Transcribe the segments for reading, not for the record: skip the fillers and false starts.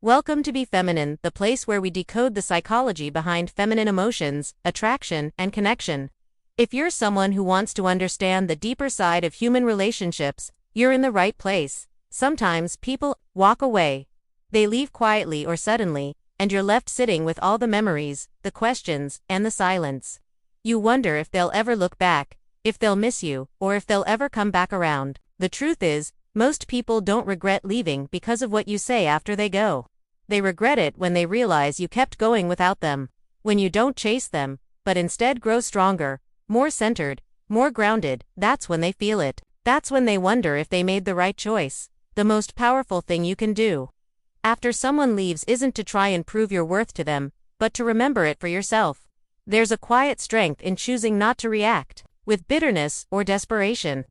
Welcome to Be Feminine, the place where we decode the psychology behind feminine emotions, attraction, and connection. If you're someone who wants to understand the deeper side of human relationships, you're in the right place. Sometimes people walk away. They leave quietly or suddenly, and you're left sitting with all the memories, the questions, and the silence. You wonder if they'll ever look back, if they'll miss you, or if they'll ever come back around. The truth is, most people don't regret leaving because of what you say after they go. They regret it when they realize you kept going without them. When you don't chase them, but instead grow stronger, more centered, more grounded, that's when they feel it. That's when they wonder if they made the right choice. The most powerful thing you can do after someone leaves isn't to try and prove your worth to them, but to remember it for yourself. There's a quiet strength in choosing not to react with bitterness or desperation.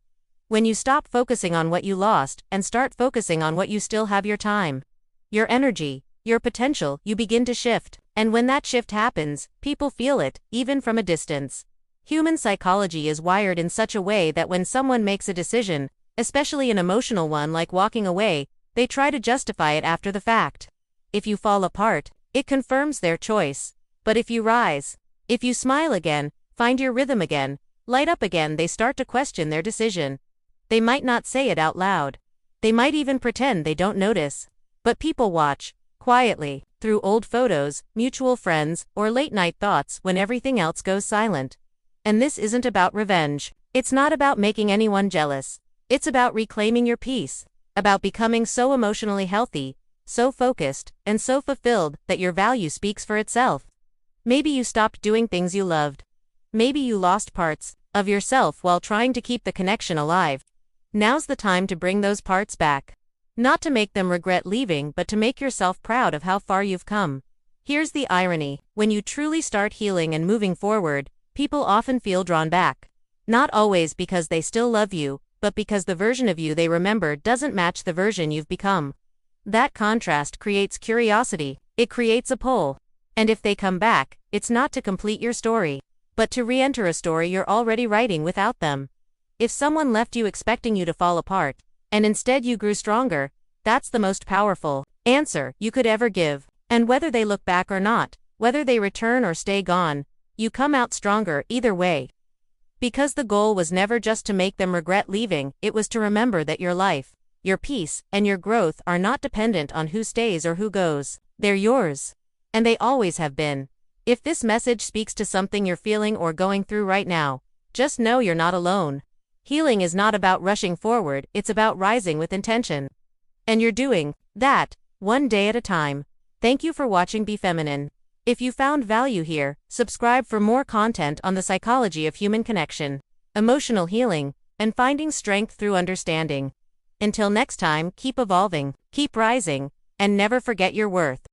When you stop focusing on what you lost and start focusing on what you still have, your time, your energy, your potential, you begin to shift. And when that shift happens, people feel it, even from a distance. Human psychology is wired in such a way that when someone makes a decision, especially an emotional one like walking away, they try to justify it after the fact. If you fall apart, it confirms their choice. But if you rise, if you smile again, find your rhythm again, light up again, they start to question their decision. They might not say it out loud. They might even pretend they don't notice. But people watch, quietly, through old photos, mutual friends, or late-night thoughts when everything else goes silent. And this isn't about revenge. It's not about making anyone jealous. It's about reclaiming your peace, about becoming so emotionally healthy, so focused, and so fulfilled that your value speaks for itself. Maybe you stopped doing things you loved. Maybe you lost parts of yourself while trying to keep the connection alive. Now's the time to bring those parts back. Not to make them regret leaving, but to make yourself proud of how far you've come. Here's the irony: when you truly start healing and moving forward, people often feel drawn back. Not always because they still love you, but because the version of you they remember doesn't match the version you've become. That contrast creates curiosity. It creates a pull. And if they come back, it's not to complete your story, but to re-enter a story you're already writing without them. If someone left you expecting you to fall apart, and instead you grew stronger, that's the most powerful answer you could ever give. And whether they look back or not, whether they return or stay gone, you come out stronger either way. Because the goal was never just to make them regret leaving, it was to remember that your life, your peace, and your growth are not dependent on who stays or who goes. They're yours. And they always have been. If this message speaks to something you're feeling or going through right now, just know you're not alone. Healing is not about rushing forward, it's about rising with intention. And you're doing that, one day at a time. Thank you for watching Be Feminine. If you found value here, subscribe for more content on the psychology of human connection, emotional healing, and finding strength through understanding. Until next time, keep evolving, keep rising, and never forget your worth.